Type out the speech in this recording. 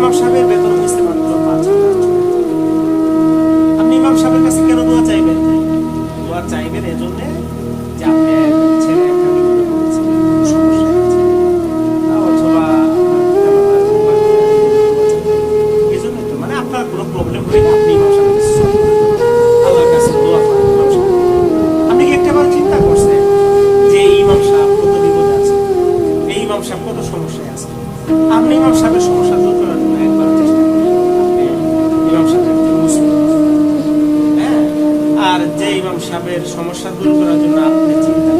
ইমাম সাহেবের বেতন হয়েছে মাত্র 5,000 টাকা। আপনি ইমাম সাহেবের কাছে কেন দোয়া চাইবেন? দোয়া চাইবেন এজন্য যে আপনি ছেলে একটা বিপদে পড়েছে, কোনো সমস্যা আছে, অথবা এজন্যই তো, মানে আপনার কোনো প্রবলেম হলে আপনি ইমাম সাহেবের কাছে সলভ করেন, আল্লাহর কাছে দোয়া করেন ইমাম সাহেব। আপনি কি একটাবার চিন্তা করছেন যে এই ইমাম সাহেব কত বিপদে আছে, এই ইমাম সাহেব কত সমস্যায় আছে? আপনি ইমাম সাহেবের সমস্যা দূর করার জন্য একবার চেষ্টা করেন, আপনি ইমাম সাহেবের একজন মুসলিম, হ্যাঁ, আর যে ইমাম সাহেবের সমস্যা দূর করার জন্য আপনি চিন্তা